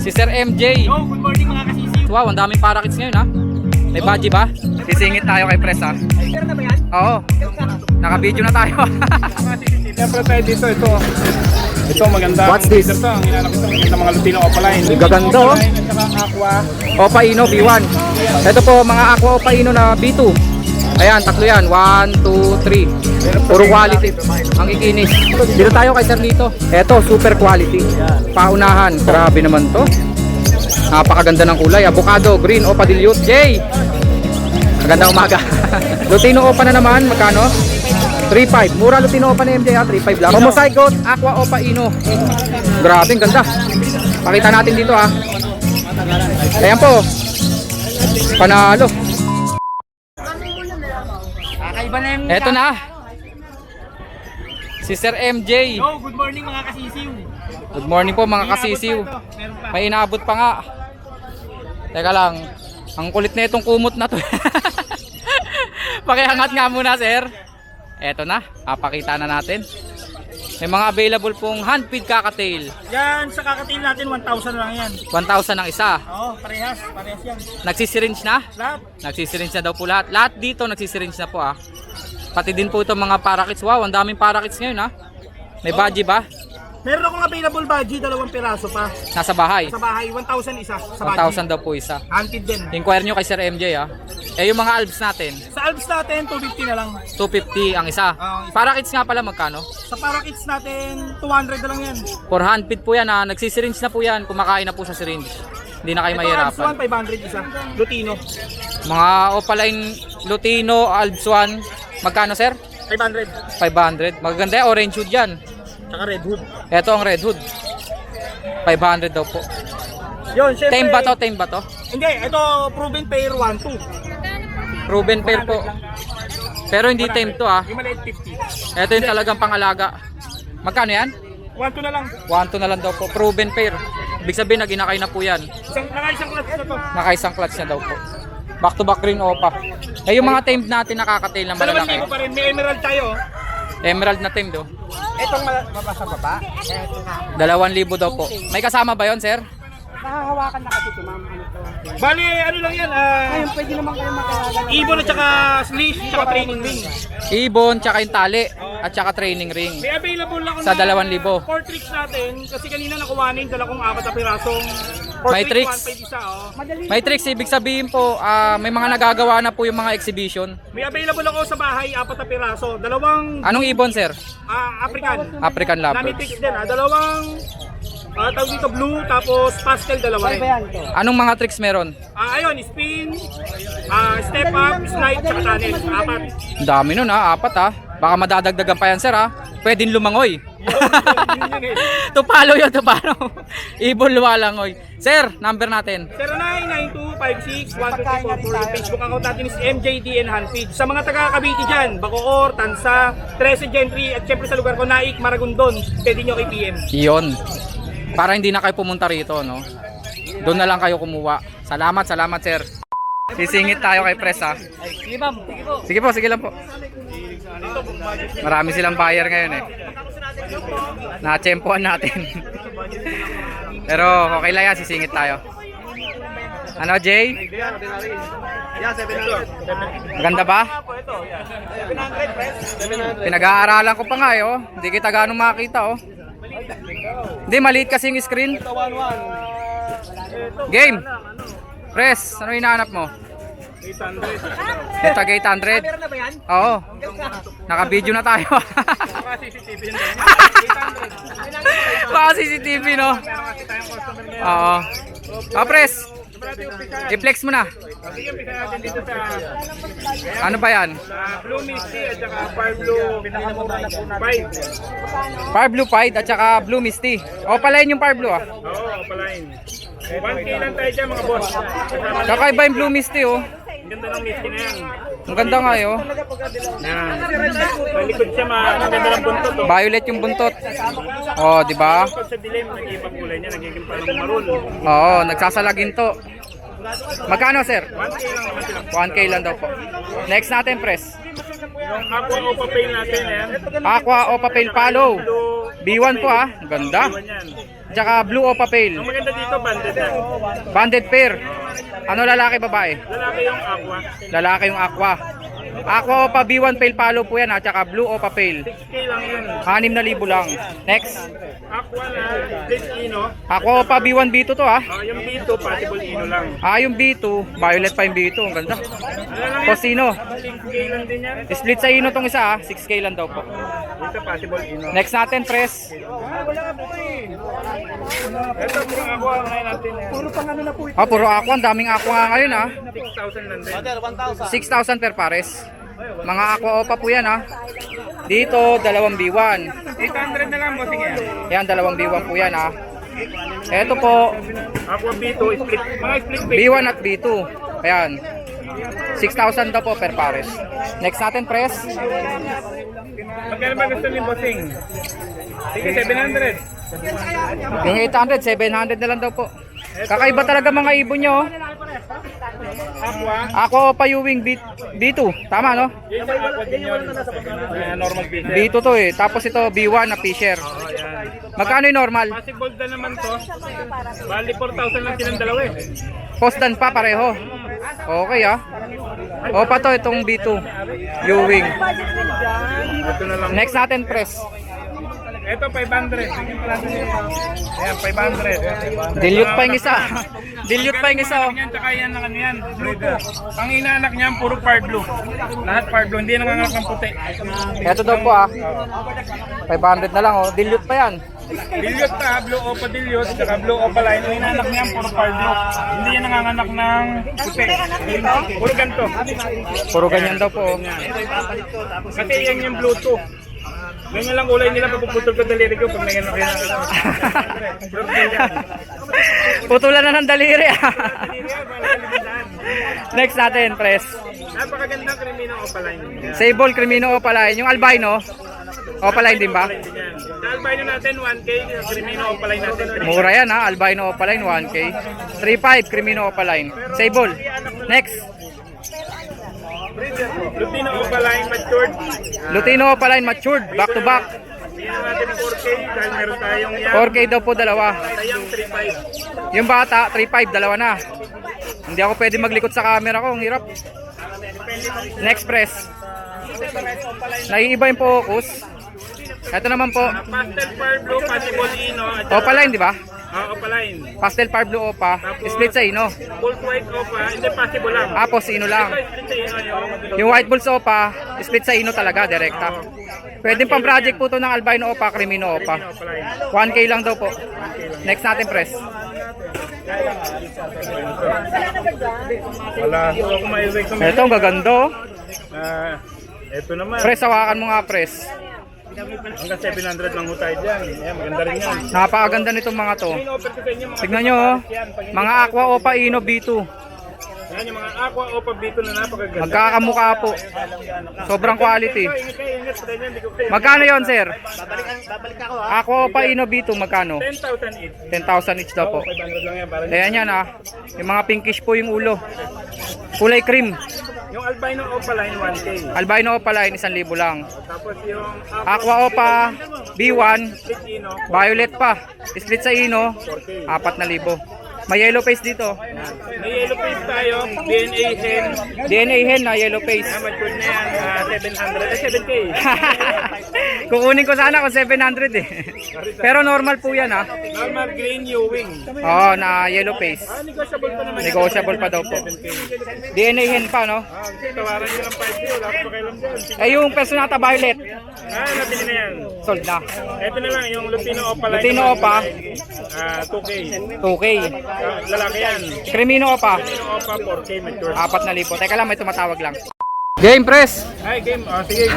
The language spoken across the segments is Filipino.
Si Sir MJ. Yo, good morning mga kasisiw. Wow, ang daming parakits ngayon ha. May budgie ba? Sisingit tayo kay Pres ha. Pero na ba yan? Oo. Naka-video na tayo. Siyempre tayo dito, ito maganda. What's this? Ito, ang hinanap ko, maganda mga Lutino Opaline. Gaganda, oh. Opaline at saka Aqua. Opaino B1. Ito po mga Aqua Opaino na B2. Ayan, tatlo yan. 1, 2, 3. Puro quality. Ang ikinis. Dito tayo kay Sir Lito. Ito, super quality. Paunahan. Grabe naman to. Napakaganda ng kulay. Avocado, green, Opa Dilute. Jay! Maganda umaga. Lutino Opa na naman. Magkano? 3.5. Mura Lutino Opa na MJ ha. 3.5 lang. Homozygote Aqua Opaino. Grabe, ang ganda. Pakita natin dito ha. Ayan po. Panalo. Kakaiba na yung... Eto na. Si Sir MJ. Yo, good morning mga kasisiw. Good morning po mga kasisiw. Meron pa. May inaabot pa nga. Teka lang. Ang kulit na itong kumot na to. Pakiangat nga muna sir. Eto na. Papakita na natin. May mga available pong hand-feed kakatail. Yan, sa kakatil natin, 1,000 lang yan. 1,000 ang isa. Oo, parehas yan. Nagsisiringe na? Lahat. Nagsisiringe na daw po lahat. Lahat dito nagsisiringe na po ah. Pati din po itong mga parakits. Wow, ang daming parakits ngayon ah. May budgie ba? Meron akong available budgie, 2 piraso pa. Nasa bahay. Sa bahay, 1,000 isa sa budgie. 1,000 daw po isa. Hunted din. Inquire nyo kay Sir MJ ah. Eh yung mga albs natin, Sa Alps natin, 250 na lang. 250 ang isa. Ang isa. Parakits nga pala magkano? Sa Parakits natin, 200 na lang yan. For handpid po yan ha. Nagsisiringe na po yan. Kumakain na po sa syringe. Hindi na kayo Ito, Alps mahirapan. 1, 500 isa. Lutino. Mga Opaline Lutino, Albs 1. Magkano sir? 500. 500. Magaganda yan. Orange hood yan. Tsaka Red Hood. Ito ang red hood. 500 daw po. Yun, syempre. Tame ba to? Tame ba to? Hindi, ito proven pair 1, 2. Proven pair po. Pero hindi tame to ha. Yung maliit 50. Ito yung talagang pangalaga. Magkano yan? 1, 2 na lang. 1 to na lang daw po. Proven pair. Ibig sabihin naginakay na po yan. Nakaisang class na to. Nakaisang clutch na daw po. Back to back green opa. Eh yung mga tamed natin nakakatail na Sa malalaki. 2,000 pa rin, may emerald tayo. Emerald na tamed oh. Itong mabasa baba. 2,000 daw po. May kasama ba yon sir? Nakahawakan na kasi ito, ma'am. Bali, ano lang yan, ngayon pwede naman kayo makakagalaw. Ibon at saka sleeve, tsaka training ring. Ibon, tsaka yung tali, at tsaka training ring. May available lang Sa 2,000. 4 tricks natin, kasi kanina nakuhanin, dala kong 4 na pirasong. May tricks? 1.5 isa, oh. May tricks, ibig sabihin po, may mga nagagawa na po yung mga exhibition. May available ako sa bahay, 4 na piraso. Dalawang Anong ibon sir? African. African Nami Leopard. tricks din, dalawang tawag dito blue, tapos pastel, dalawa rin. Anong mga tricks meron? Ayun, spin, step up, slide, tsaka tunnel. 4. Ang dami nun ha, 4 ha. Baka madadagdagan pa yan sir ha. Pwedeng lumangoy. Tupalo yun, tupalo. Ibon lumalangoy. Sir, number natin. 0992561244. Facebook account natin is MJDN Handfeed. Sa mga taga Cavite dyan, Bacoor, Tansa, 13 Gentry, at syempre sa lugar ko, Naik, Maragondon, pwede nyo kay PM. Iyon. Para hindi na kayo pumunta rito, no? Doon na lang kayo kumuha. Salamat, salamat, sir. Sisingit tayo kay Pres, ha? Sige ma'am, sige po. Sige po, sige lang po. Marami silang buyer ngayon, eh. Natsempohan natin. Pero okay lang yan, sisingit tayo. Ano, Jay? Maganda ba? Pinag-aaralan ko pa nga, eh, oh. Hindi kita gaano makita, oh. Hindi, maliit kasi yung screen. Game! Press, ano hinahanap mo? 800. Ito, 800. Meron na ba yan? Oo. Naka-video na tayo. Mga CCTV yan. Baka CCTV, no? Oo. Press, i-flex mo na. Sige, umpisa natin dito sa Ano ba yan? Blue Misty at saka Fire Blue 5. Fire Blue Pied at saka Blue Misty. O, palayin yung Fire Blue, ah. Oo, palain. 1K lang tayo dyan mga boss. Kakaiba yung Blue Misty, oh. Ang ganda ng Misty na yan. Ang ganda nga, eh, oh. Yan. Malikod siya, ang ganda ng buntot. Oh. Violet yung buntot. Oh, di ba? Pag sa dilim, nag-ibang kulay niya, nagiging parang maroon. Oo, nagsasalagin to. Magkano, sir? 1K lang naman sila. 1K lang daw po. Next natin, Press. Yung Aqua Opa Pail natin, ayan. Aqua Opa Pail Palo. B1 po, ah. Ganda. Iwan yan. tsaka blue Opa Ang Pale. maganda dito, banded na. Banded pair. Ano lalaki babae? Lalaki yung aqua. Lalaki yung aqua. Aqua Opa B1 Pale Palo po yan ha, tsaka blue Opa Pale. 6K lang yan. 6,000 lang. Next. Aqua na split ino. Aqua Opa B1 B2 to ha. Yung B2, possible ino lang. Yung B2, violet pa yung B2. Ang ganda. Ano lang yan? Cosino. 6K lang din yan. Split sa ino tong isa ha. 6K lang daw po. Ito possible ino. Next natin, press. Ito puro aqua ang ngayon natin. Puro pang ano na po. Puro aqua. Ang daming aqua nga ngayon ha. 6,000 lang din. 6,000 per pares. Mga aqua Opa po yan ha. Dito, 2 B1. 800 na lang, bossing yan. Yan, 2 B1 po yan ha. Ito po, Aqua B2, split. Mga split pay. B1 at B2. Ayan. 6,000 daw po per pares. Next natin, press. Magkano ba gusto ni bossing? Sige, 700. Yung 800, 700 na lang daw po. Kakaiba talaga mga ibon nyo. Aqua. Ako pa Ewing B2. Tama no? Yung sa aqua din yun. Normal pieces. B2 to eh. Tapos ito B1 na Fisher. Oh, yan. Magkano yung normal? Possible na naman to. Bali 4,000 lang silang dalawa eh. Postdan pa pareho. Okay ah. Opa to itong B2. Ewing. Ito na lang. Next natin press. Ito 500. Ayan, 500. Dilute pa yung isa. Dilute pa yung isa oh. Yan, tsaka yan ang ano yan. Ang inaanak niyan, puro far blue. Lahat far blue, hindi nanganganak ng puti. Ito daw po ah. 500 na lang oh. Dilute pa yan. Dilute pa, blue opa dilute, tsaka blue opa line. Ang inaanak niyan, puro far blue. Hindi yan nanganganak ng puti. Puro ganito. Puro ganyan daw po oh. Kasi yan yung blue 2. Ganyan lang kulay nila, papuputol ko daliri ko pag nanganak yan. Putulan na ng daliri ah. Next natin press. Napakagandang krimino opaline. Sable Crimino Opaline. Yung albino, Opaline din ba? Sa albino natin 1K, sa krimino opaline natin 3K. Mura yan ha, albino Opaline 1K. 3.5 Crimino Opaline. Sable. Next. Lutino opaline matured. Lutino Opaline matured, back to back. Bigyan natin 4K dahil meron tayong yan. 4K daw po dalawa. Tayang 3.5. Yung bata, 3.5 dalawa na. Hindi ako pwede maglikot sa camera ko, ang hirap. Next press. Naiiba yung focus. Ito naman po, Pastel far blue, possible ino. Opaline di ba? Opaline. Pastel Far Blue Opa, split sa ino. Full white opa, hindi possible lang. Apos ino lang. Ito, split sa ino yung Yung White Bulls Opa, split sa ino talaga, direkta. Pwede pang project po to ng albino Opa, Crimino Opa. opaline. 1K lang daw po. Next natin press. Wala. Wala ko maiwag ko. Ito, ang gagando. Ito naman. Press, hawakan mo nga press. Hanggang 700 lang ho tayo dyan. Ayan, maganda rin yan. Napakaganda nitong mga to. Offer ko sa inyo mga Tignan nyo, oh. Mga Aqua Opa Ino B2. Yan yung mga aqua opa dito na napakaganda. Magkakamukha po. Sobrang quality. Ingat kayo, ingat pa rin yan. Hindi ko kayo. Magkano yon sir? Babalik ako ha. Aqua Opa Ino B2, magkano? 10,000 each. 10,000 each daw po. 500 lang yan. Para Ayan yan ah. Yung mga pinkish po yung ulo. Kulay cream. yung albino opaline 1K. Albino Opa line, 1,000 lang. Tapos yung Aqua Opa B1, split ino, violet pa. Split sa ino, 4,000. May yellow face dito. may yellow face tayo, DNA hen. DNA hen na yellow face. Matured na yan, 700, 7K. Kukunin ko sana kung 700 eh. Pero normal po yan ah. Normal green Ewing. Oo, na yellow face. Negotiable pa naman. Negotiable pa daw po. 7K. DNA hen pa no? Tawaran nyo ng 5K, wala ko pa kailan dyan. Eh yung Personata Violet, Nabili na yan. sold na. Ito na lang, yung Lutino Opa line. Lutino Opa. 2K. 2K. Lalaki yan. Crimino Opa, Lutino Opa 4K mature. 4,000. Teka lang, may tumatawag lang. Game press. Hi, game. Sige.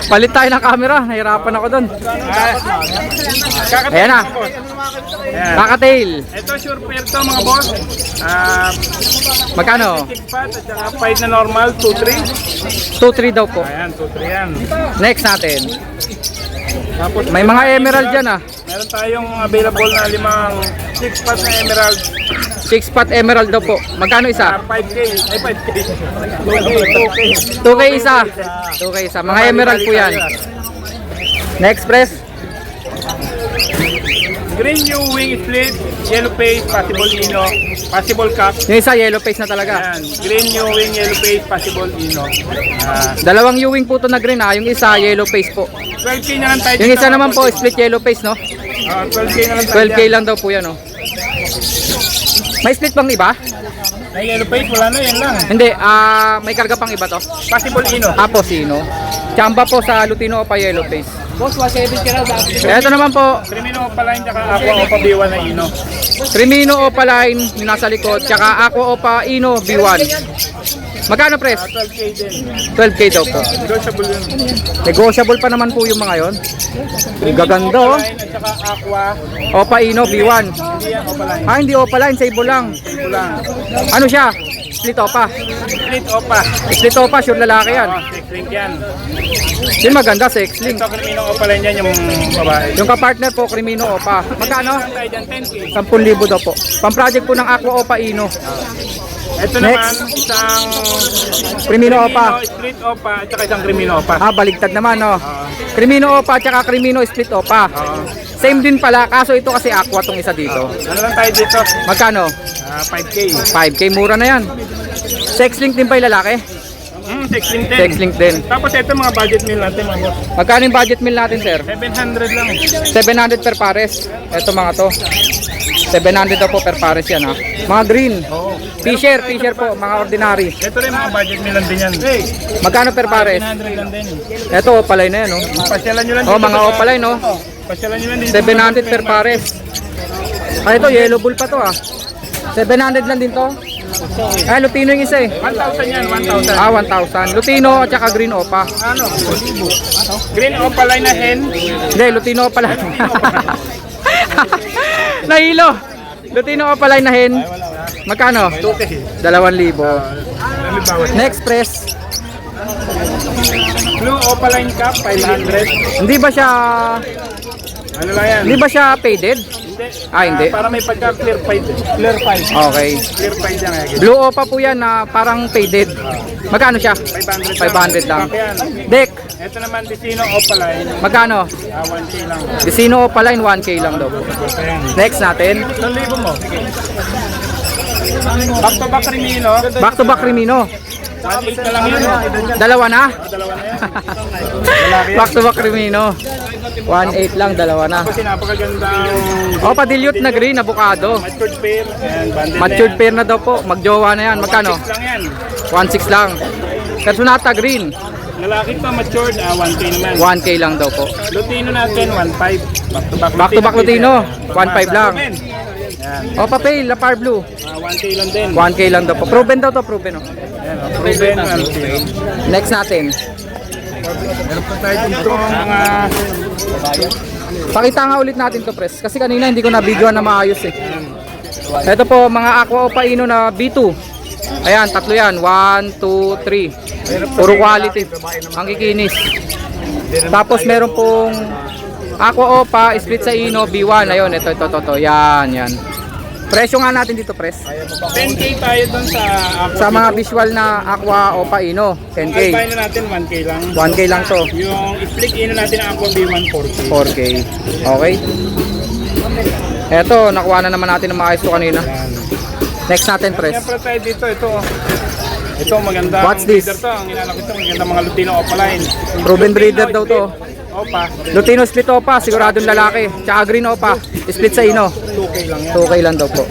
Palit tayo ng camera. Nahirapan ako doon. Ayan na. Kakatail. Ito sure pair to mga boss. Magkano? Kick fat at saka 5 na normal, 2-3. 2-3 daw po. Ayan, 2-3 yan. Next natin. Tapos May mga emerald dyan ah. meron tayong available na 5 6 pack na emerald. 6-pot emerald daw po. Magkano isa? 5K. Ay, 5K. 2K. 2K isa. 2K isa. Mga emerald po yan. Next press. Green new wing split, yellow face, possible ino, possible cap. Yung isa yellow face na talaga. Yan. Green new wing, yellow face, possible ino. Dalawang Ewing po to na green ha. Yung isa yellow face po. 12K na lang tayo. Yung dito, isa naman po mga split yellow face no. 12K na lang tayo. 12k lang daw po yan no. May split bang iba? Ay, yellow face, wala na, yan lang. Hindi, may karga pang iba to. Possible ino. Apo sino? Chamba po sa Lutino o pa yellow face. Boss, 170 ka lang dati. Ito naman po, Crimino Opaline, tsaka Aqua Opa B1 na ino. Crimino Opaline, yung nasa likod, tsaka Aqua Opa Ino B1. Magkano pres? 12K din. 12k daw po. Negotiable yun. Negotiable pa naman po yung mga yon. Ang gaganda oh. Opaline at tsaka Aqua, Opa Ino B1. hindi yan Opaline. Ah, hindi Opaline, sable lang. Ito lang. Ano siya? Split Opa. Split Opa. Split Opa, sure lalaki yan. Sex link yan. Yung maganda, sex link. Ito, Crimino Opaline yan, yung babae. Yung kapartner po, Crimino Opa. Magkano? Saan tayo dyan? 10K. 10,000 daw po. Pang-project po ng Aqua Opa Ino. Ito Next. naman, isang Crimino Opa. Split Opa, at saka isang Crimino Opa. Ah, baligtad naman, no? Crimino Opa tsaka Crimino Split Opa. Same din pala, kaso ito kasi aqua tong isa dito. Ano lang tayo dito? Magkano? 5K. 5k, mura na yan. Sex link din pa yung lalaki? Sex link din. Sex link din. Tapos ito mga budget meal natin, mga boss. Magkano yung budget meal natin, sir? 700 lang. 700 per pares. Ito mga to. 700 daw po per pares yan ha. Mga green. Fisher po, mga ordinary. Ito rin mga budget meal lang din yan. Magkano per pares? 700 lang din. Ito, opalay na yan, no? Pasyalan nyo lang Oh, mga opalay, no? Pasyalan nyo lang dito. 700 per pares. Ah, ito, yellow bull pa to, ah. 700 lang din to. Ah, Lutino yung isa, eh. 1,000 yan, 1,000. Ah, 1,000. Lutino at saka green opa. Ano? Green Opaline na hen. Hindi, Lutino pala. Nahilo. Lutino opalay na hen. Magkano? 2K. 2,000. Next press. Blue Opaline Cup, 500. Hindi ba siya Ano lang yan? hindi ba siya faded? Hindi. Ah, hindi. Para may pagka clear fight. Clear fight. Okay. Clear fight yan. Blue opa po yan na parang faded. Magkano siya? 500 500 lang. Pack yan. Deck. Ito naman, Vicino Opaline. Magkano? 1K lang. Vicino Opaline 1k lang daw. Ayan. Next natin. 1,000 mo. Back to back Crimino. Back to back Crimino. 1,800 na lang yun. Dalawa na? Dalawa na yan. Back to back Crimino. 1.8 lang, dalawa na. Kasi napakaganda O, padilyot na green, avocado. matured pair. And banded Matured pair na daw po. Magjowa na yan. Magkano? lang yan. 1.6 lang. Personata green. Lalaki pa matured, 1K naman. 1k lang daw po. Lutino natin, 1.5. Back to back. Back to back Lutino, 1.5 lang. Yan. O, papel, Lapar Blue. 1K lang din. 1k lang daw po. Proven daw to, proven. Oh. Ayan, proven 1K. Next natin. Meron pa tayo dito mga Pakita nga ulit natin to, pres. Kasi kanina hindi ko na-videoan na maayos eh. Ito po, mga Aqua Opa Ino na B2. Ayan, tatlo yan. 1, 2, 3. Puro quality. Ang kikinis. Tapos meron pong Aqua Opa, split sa Ino, B1. Ayun, ito. Yan. Presyo nga natin dito, pres. 10K tayo dun sa Aqua. Sa mga visual na Aqua Opa Ino, 10k. Albino natin, 1K lang. 1k lang to. Yung split ino natin ang Aqua B1, 4K. 4k. Okay. Eto, nakuha na naman natin ng maayos to kanina. Next natin, pres. Siyempre tayo dito, ito maganda. What's this? Breeder to, ang inalak ito, maganda mga Lutino Opaline. Proven breeder daw to. Opa, Lutino split opa, siguradong lalaki. Tsaka green opa, split sa ino. 2K lang yan. 2k lang daw po.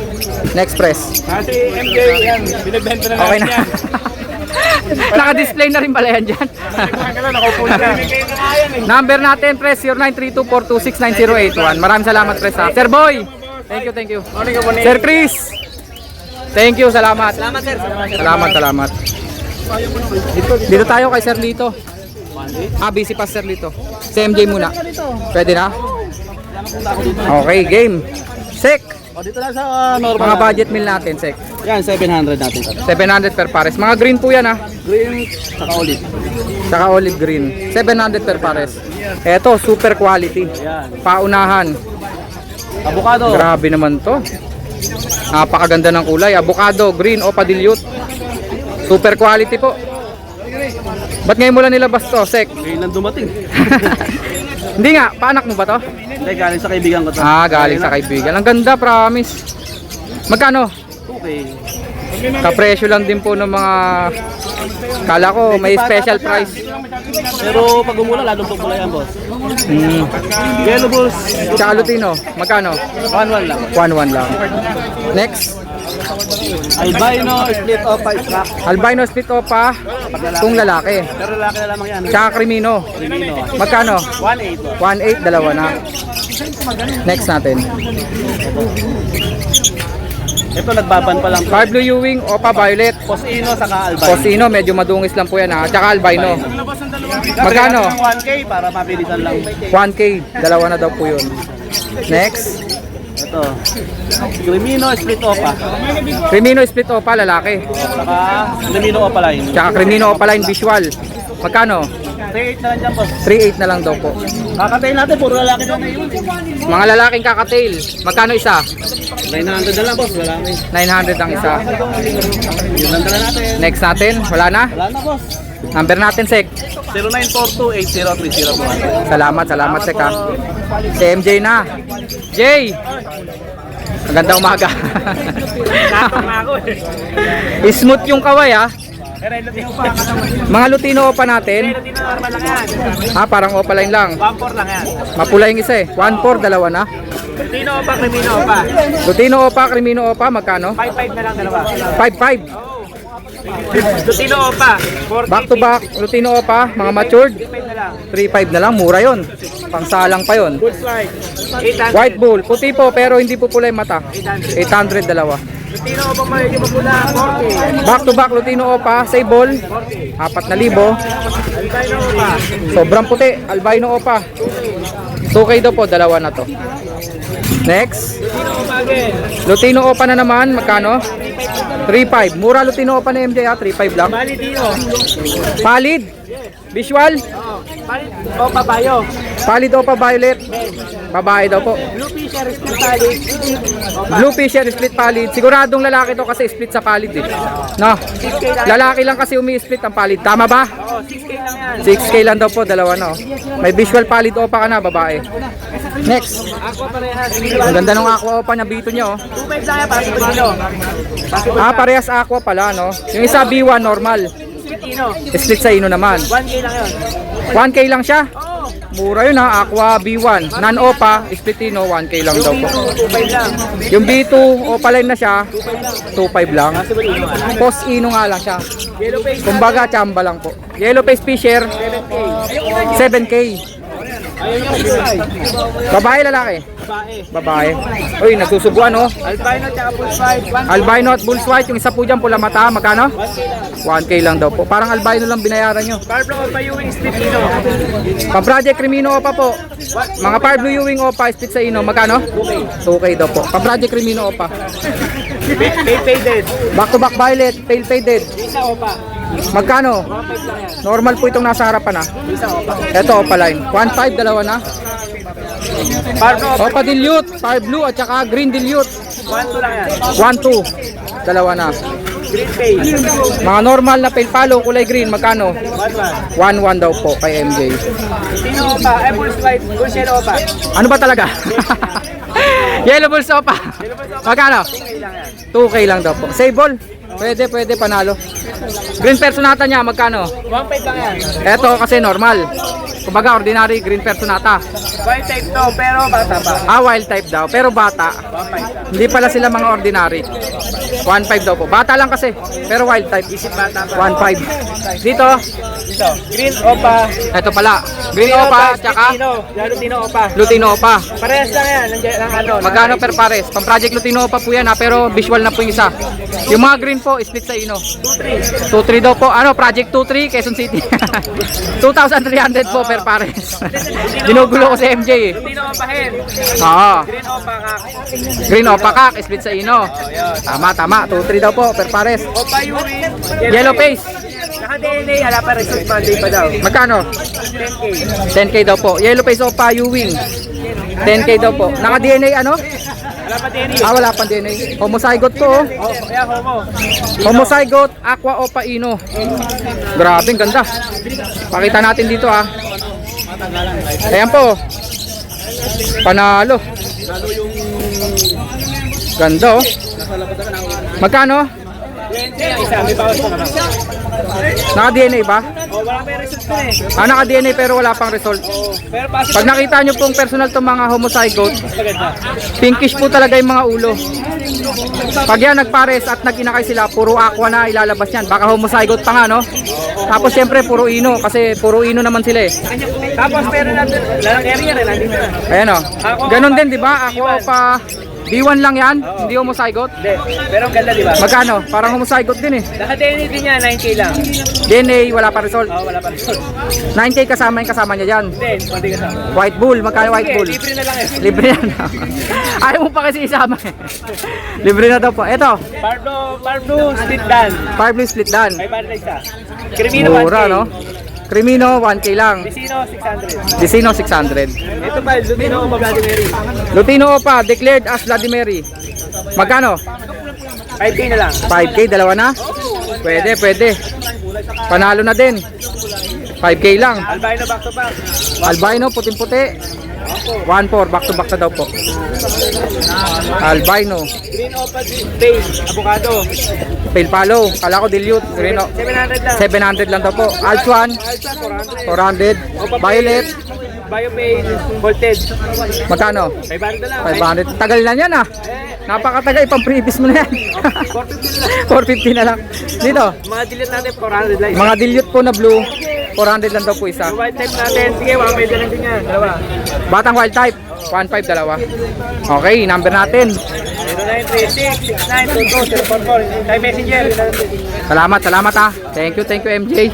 Next press. Kasi MJ yan, binibenta na Okay natin na. yan. Naka-display na rin pala yan dyan. Nakaupo na. Number natin, press 0932-426-9081. Maraming salamat, press ha. Sir Boy! Thank you. Sir Chris! Thank you, salamat. Salamat. Dito tayo kay Sir Lito. Busy pa Sir Lito. Si MJ muna. Pwede na? Okay, game. Sek! O, dito lang sa normal. Mga budget meal natin, Sek. Yan, 700 natin. 700 per pares. Mga green po yan ha. Green, saka olive. Saka olive green. 700 per pares. Eto, super quality. Yan. Paunahan. Avocado. Grabe naman to. Napakaganda ng kulay. Avocado, green o padilyot. Super quality po. Ba't ngayon mo lang nilabas to, Sek? Ngayon lang dumating. Hindi nga, paanak mo ba to? Hindi, galing sa kaibigan ko to. Galing sa kaibigan. Ang ganda, promise. Magkano? Okay. Kapresyo lang din po ng mga... Kala ko may special price. Pero pag umula, lalong pupula yan, boss. Yellow Bulls. Tsaka Lutino. Magkano? 1-1 lang. 1-1 lang. Next. Albino, split opa, strap. Albino split opa. Itong lalaki. Pero lalaki na lamang yan. Tsaka Crimino. Crimino. Magkano? 1-8. 1.8, dalawa na. Next natin. Ito nagbaban pa lang. Fire Blue Ewing, Opa Violet. Posino saka albino. Posino, medyo madungis lang po yan ha. Tsaka albino. Magkano? 1K para mabilisan lang. 1K, dalawa na daw po yun. Next. Ito. Crimino, split opa. Crimino split Opa, lalaki. Saka Crimino opa line. Tsaka Crimino Opaline Visual. Magkano? 3-8 na lang dyan, boss. 3.8 na lang daw po. Kakatayin natin, puro lalaki na ngayon. Mga lalaking kakatail. Magkano isa? 900 na lang, boss. Lalaki. 900 ang isa. Yun lang dala natin. Next natin, wala na? Wala na, boss. Number natin, Sek. 0942-803001. Salamat, Sek ha. Si MJ na. Jay! Magandang umaga. Natong ako eh. Smooth yung kaway ha. Pero Lutino pa. Mga Lutino Opa natin. Lutino normal lang yan. Parang Opaline lang. 1-4 lang yan. Mapula yung isa eh. 1.4, dalawa na. Lutino pa, Crimino pa. Lutino Opa, Crimino Opa, magkano? 5-5 na lang dalawa. 5.5. Lutino pa. 4 Back to back, Lutino Opa, mga matured. 5 na lang. 3.5 na lang, mura yon. Pangsalang pa yon. Full slide. 800. White bull, puti po pero hindi po pula yung mata. 800 dalawa. Lutino pa pa yung mapula. 40. Back to back, Lutino Opa, sable, 4,000. Albino pa. Sobrang puti, albino Opa. 2K daw po, dalawa na to. Next, Lutino pa again. Lutino Opa na naman, magkano? 3.5. Mura Lutino Opa na MJ ha, 3.5 lang. Bali Dino. Palid, visual, Bali Opa Bayo. Palid Opa Violet. Babae daw po. Blue Fisher Split Bali. Blue Fisher split palid. Siguradong lalaki to kasi split sa palid eh. No. 6K lang. Lalaki lang kasi umi-split ang palid. Tama ba? Oo, 6K lang yan. 6K lang daw po, dalawa no. May visual palid Opa ka na, babae. Next. Ako parehas. Ang ganda ng aqua Opa niya, bito niya oh. 2.5 lang yan. Possible Dino. Possible Parehas aqua pala no. Yung isa B1 normal. Split Dino. Split sa ino naman. 1K lang yun. 1K lang siya. Oo. Mura yun ha, aqua B1. Non Opa, split ino 1K lang daw po. 2.5 lang. Yung B2 Opa line na siya, 2.5 lang. Possible Dino. Post ino nga lang siya. Yellow face. Kumbaga chamba lang po. Yellow face fisher, 7K. 7K. Ayun yung Fisher. Babae, lalaki? Bae. Babae. Uy, nagsusubuan oh. Albino tsaka full slide. 1K. Albino at bulls white, yung isa po dyan pula mata, magkano? 1K lang daw po. Parang albino lang binayaran nyo. Barbro pa yung split Dino. Pang-project Crimino Opa po. Mga Fire Blue Ewing Opa, split sa ino, magkano? 2K daw po. Pang-project Crimino Opa. Pay faded. Back to back violet, pale faded. Isa Opa. Magkano? 1.5 lang yan. Normal po itong nasa harapan ha. Isa Opa. Ito Opa line. 1.5, dalawa na. Barbro Opa. Opa dilute, Fire Blue at saka green dilute. 1-2 lang yan. 1.2, dalawa na. Green face. Mga normal na pale palo, kulay green, magkano? 1-1. 1.1 daw po kay MJ. Dino Opa. Full slide. Full shell Opa. Ano ba talaga? Yellow Bulls Opa. Magkano? 2K lang daw po. Sable? Pwede, panalo. Green Personata niya, magkano? 1.5 lang yan. Eto kasi normal. Kumbaga, ordinary green Personata. Wild type to, pero bata pa. Wild type daw, pero bata. 1.5. Hindi pala sila mga ordinary. 1.5 daw po. Bata lang kasi, pero wild type. Isip bata pa. 1.5. Dito, Ito. Green Opa. eto pala. Green Opa, tsaka Lutino. Lutino Opa. Lutino Opa. Parehas lang yan. Nandiyan lang ano. Magkano per pares? Pang Project Lutino Opa po yan ha, pero visual na po yung isa. Yung mga green po, split sa ino. 2-3. 2.3 daw po. Ano, Project 2.3, Quezon City. 2,300 po per pares. Ginugulo ko si MJ eh. Lutino Opa hen. Oo. Green Opa kak. Green Opa kak, split sa ino. Tama. 2.3 daw po per pares. Opa Yui. Yellow face. Naka-DNA. Ala pa result Monday pa daw. Magkano? 10K. 10K daw po. Yellow face Opa Ewing. 10K daw po. Naka-DNA ano? Ala pa DNA. Wala pang DNA. Homozygote po oh. Oh, kaya homo. Homozygote Aqua Opa Ino. Grabe, ang ganda. Pakita natin dito ah. Ayan po. Panalo. Ganda oh. Magkano? Isa, may bawas pa naman. Naka-DNA ba? Wala may result ko eh. Naka-DNA pero wala pang result. Pero possible Pag nakita nyo pong personal to mga homozygote, maganda. pinkish po talaga yung mga ulo. Pag yan nagpares at nag-inakay sila, puro aqua na ilalabas yan. Baka homozygote pa nga, no? Tapos syempre puro ino, kasi puro ino naman sila eh. Tapos meron natin, lalang area rin, nandito na. Ayan o. Ganon din, di ba? Aqua pa B1 lang yan, hindi homozygote. Hindi, pero ang ganda di ba? Magkano? Parang homozygote din eh. Naka-DNA din niya, 9K lang. DNA, wala pa result. Wala pa result. 9K kasama yung kasama niya dyan. Hindi, pwede ka sama. White bull, magkano white bull? Libre na lang eh. Libre yan. Ayaw mo pa kasi isama eh. Libre na daw po. Ito, Parblo, split dan. Fire Blue Split Dan. May banda na isa. Crimino, 1K. Mura, no? Crimino, 1K lang. Vicino, 600. Vicino, 600. Ito pa, Lutino, Vladimir. Lutino Opa, declared as Vladimir. Magkano? 5K na lang. 5K, dalawa na? Pwede, pwede. Panalo na din. 5K lang. Albino back to back. Albino, puting-puti. 1-4, back to back na daw po. Albino. Green Opa, base, avocado. Pale Palo, kala ko dilute. Green, 700 lang. 700 lang daw po. Altuan, Alsa, 400. 400. Violet, Biopay, voltage. magkano? 500 na lang. 500. Tagal na yan ah. Napakatagal, pang previous mo na yan. 450 na lang. Dito, Mga delete natin, 400 lang. mga dilute po na blue, 400 lang daw po isa. Yung white type natin, sige, 1 pwede lang din yan. Dalawa. Batang wild type, 1.5 dalawa. Okay, number natin. 0936-6922-044. Tayo messenger. Salamat, salamat ah. Thank you MJ.